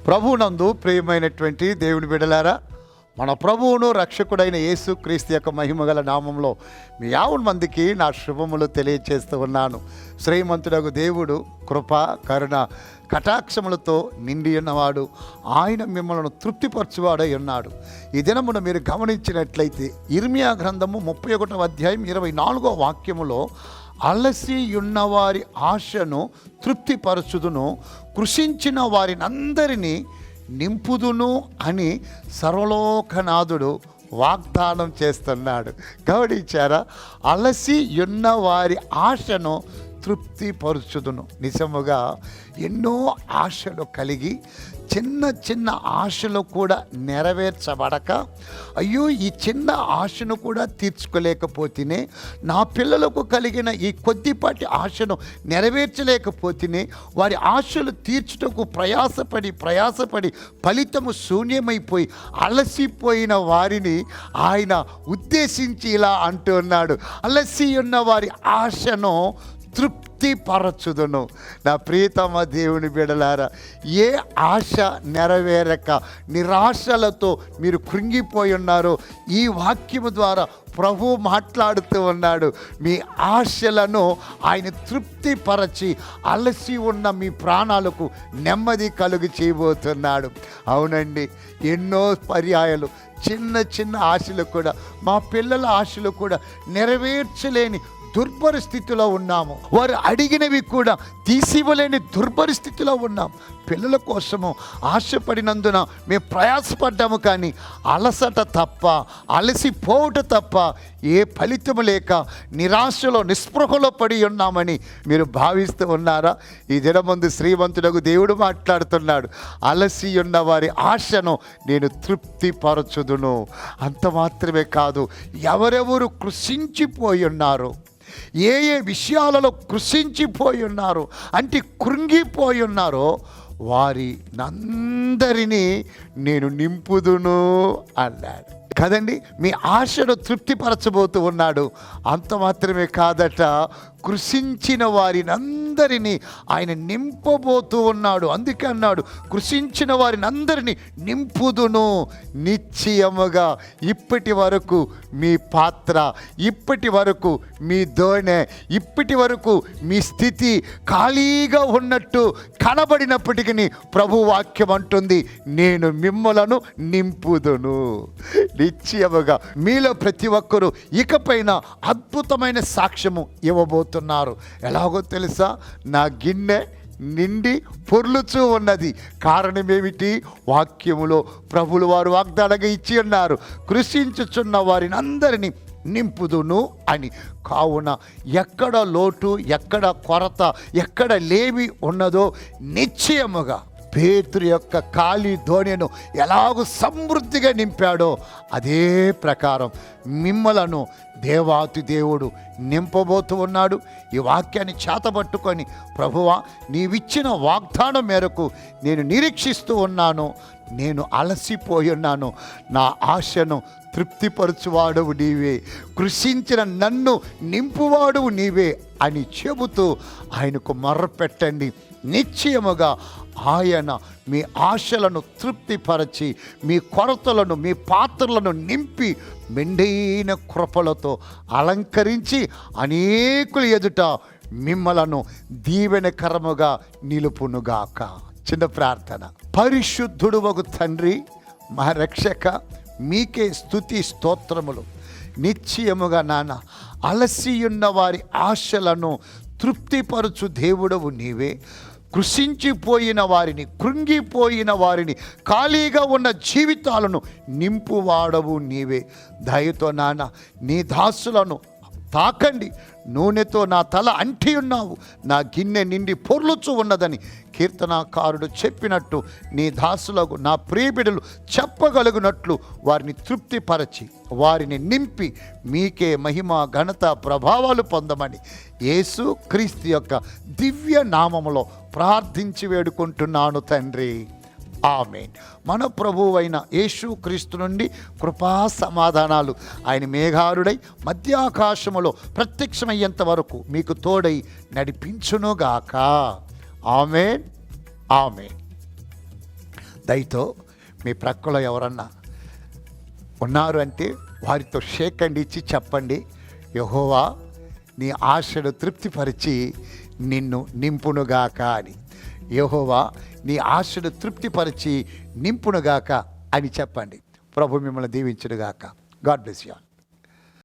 ప్రభువునందు ప్రియమైనటువంటి దేవుని బిడ్డలారా, మన ప్రభువును రక్షకుడైన యేసు క్రీస్తు యొక్క మహిమగల నామంలో మీ 50 మందికి నా శుభములు తెలియచేస్తూ ఉన్నాను. శ్రీమంతుడగు దేవుడు కృప కరుణ కటాక్షములతో నిండి ఉన్నవాడు. ఆయన మిమ్మల్ని తృప్తిపరచువాడై ఉన్నాడు. ఈ దినమున మీరు గమనించినట్లయితే ఇర్మియా గ్రంథము 31వ అధ్యాయం 24వ వాక్యములో అలసి ఉన్నవారి ఆశను తృప్తిపరచుదును, కృషించిన వారినందరినీ నింపుదును అని సర్వలోకనాథుడు వాగ్దానం చేస్తున్నాడు. గమనించారా? అలసి ఉన్న వారి ఆశను తృప్తిపరచుదును. నిజముగా ఎన్నో ఆశలు కలిగి చిన్న చిన్న ఆశలు కూడా నెరవేర్చబడక, అయ్యో ఈ చిన్న ఆశను కూడా తీర్చుకోలేకపోతేనే, నా పిల్లలకు కలిగిన ఈ కొద్దిపాటి ఆశను నెరవేర్చలేకపోతేనే, వారి ఆశలు తీర్చుటకు ప్రయాసపడి ఫలితము శూన్యమైపోయి అలసిపోయిన వారిని ఆయన ఉద్దేశించి ఇలా అంటున్నాడు, అలసి ఉన్న వారి ఆశను తృప్తిపరచుదును. నా ప్రియతమ దేవుని బిడ్డలారా, ఏ ఆశ నెరవేరక నిరాశలతో మీరు కృంగిపోయి ఉన్నారో ఈ వాక్యము ద్వారా ప్రభు మాట్లాడుతూ ఉన్నాడు. మీ ఆశలను ఆయన తృప్తిపరచి అలసి ఉన్న మీ ప్రాణాలకు నెమ్మది కలుగు చేయబోతున్నాడు. అవునండి, ఎన్నో పర్యాయాలు చిన్న చిన్న ఆశలు కూడా, మా పిల్లల ఆశలు కూడా నెరవేర్చలేని దుర్పరిస్థితిలో ఉన్నాము. వారు అడిగినవి కూడా తీసివ్వలేని దుర్పరిస్థితిలో ఉన్నాం. పిల్లల కోసము ఆశపడినందున మేము ప్రయాసపడ్డాము, కానీ అలసట తప్ప, అలసిపోవుట తప్ప ఏ ఫలితము లేక నిరాశలో నిస్పృహలో పడి ఉన్నామని మీరు భావిస్తూ ఉన్నారా? ఈ దినమందు శ్రీమంతుడకు దేవుడు మాట్లాడుతున్నాడు, అలసి ఉన్న వారి ఆశను నేను తృప్తిపరచుదును. అంత మాత్రమే కాదు, ఎవరెవరు కృషించిపోయి ఉన్నారు, ఏ విషయాలలో కృషించిపోయి ఉన్నారు అంటే కృంగిపోయి ఉన్నారో వారినందరినీ నేను నింపుదును అన్నాడు కదండి. మీ ఆశను తృప్తిపరచబోతూ ఉన్నాడు. అంత మాత్రమే కాదట, కృషించిన వారినందరినీ ఆయన నింపబోతూ ఉన్నాడు. అందుకే అన్నాడు, కృషించిన వారినందరినీ నింపుదును. నిశ్చయముగా ఇప్పటి వరకు మీ పాత్ర, ఇప్పటి వరకు మీ దోణె, ఇప్పటి వరకు మీ స్థితి ఖాళీగా ఉన్నట్టు కనబడినప్పటికీ ప్రభు వాక్యం అంటుంది, నేను మిమ్మలను నింపుదును. నిశ్చయముగా మీలో ప్రతి ఒక్కరూ ఇకపైన అద్భుతమైన సాక్ష్యము ఇవ్వబోతున్నారు. ఎలాగో తెలుసా? నా గిన్నె నిండి పొర్లుచూ ఉన్నది. కారణమేమిటి? వాక్యములో ప్రభులు వారు వాగ్దానంగా ఇచ్చి ఉన్నారు, కృషించుచున్న వారిని అందరినీ నింపుదును అని. కావున ఎక్కడ లోటు, ఎక్కడ కొరత, ఎక్కడ లేమి ఉన్నదో నిశ్చయముగా పేతురు యొక్క ఖాళీ దోణెను ఎలాగూ సమృద్ధిగా నింపాడో అదే ప్రకారం మిమ్మలను దేవాతి దేవుడు నింపబోతూ ఉన్నాడు. ఈ వాక్యాన్ని చేతబట్టుకొని, ప్రభువా నీవిచ్చిన వాగ్దానం మేరకు నేను నిరీక్షిస్తూ ఉన్నాను, నేను అలసిపోయి ఉన్నాను, నా ఆశను తృప్తిపరచువాడవు నీవే, కృషించిన నన్ను నింపువాడువు నీవే అని చెబుతూ ఆయనకు మొర్రపెట్టండి. నిశ్చయముగా ఆయన మీ ఆశలను తృప్తిపరచి, మీ కొరతలను, మీ పాత్రలను నింపి మెండైన కృపలతో అలంకరించి అనేకుల ఎదుట మిమ్మలను దీవెనకరముగా నిలుపునుగాక. చిన్న ప్రార్థన. పరిశుద్ధుడు వగు తండ్రి, మా రక్షక, మీకే స్తుతి స్తోత్రములు. నిశ్చయముగా నాన్న, అలసియున్న వారి ఆశలను తృప్తిపరచు దేవుడవు నీవే, కృషించిపోయిన వారిని, కృంగిపోయిన వారిని, ఖాళీగా ఉన్న జీవితాలను నింపువాడవు నీవే. దయతో నాన్న నీ దాసులను తాకండి, నూనెతో నా తల అంటి ఉన్నావు, నా గిన్నె నిండి పొర్లుచు ఉన్నదని కీర్తనాకారుడు చెప్పినట్టు నీ దాసులకు, నా ప్రియబిడ్డలు చెప్పగలుగునట్లు వారిని తృప్తిపరచి, వారిని నింపి మీకే మహిమ, ఘనత, ప్రభావాలు పొందమని యేసు క్రీస్తు యొక్క దివ్య నామములో ప్రార్థించి వేడుకుంటున్నాను తండ్రి. ఆమేన్. మన ప్రభువైన యేసు క్రీస్తు నుండి కృపా సమాధానాలు ఆయన మేఘారుడై మధ్యాకాశములో ప్రత్యక్షమయ్యేంత వరకు మీకు తోడై నడిపించునుగాక. ఆమేన్. ఆమేన్. దయతో మీ ప్రక్కలో ఎవరన్నా ఉన్నారు అంటే వారితో షేక్ హ్యాండ్ ఇచ్చి చెప్పండి, యెహోవా నీ ఆశను తృప్తిపరిచి నిన్ను నింపునుగాక అని. యెహోవా నీ ఆశను తృప్తిపరిచి నింపునుగాక అని చెప్పండి. ప్రభు మిమ్మల్ని దీవించునుగాక. God bless you all.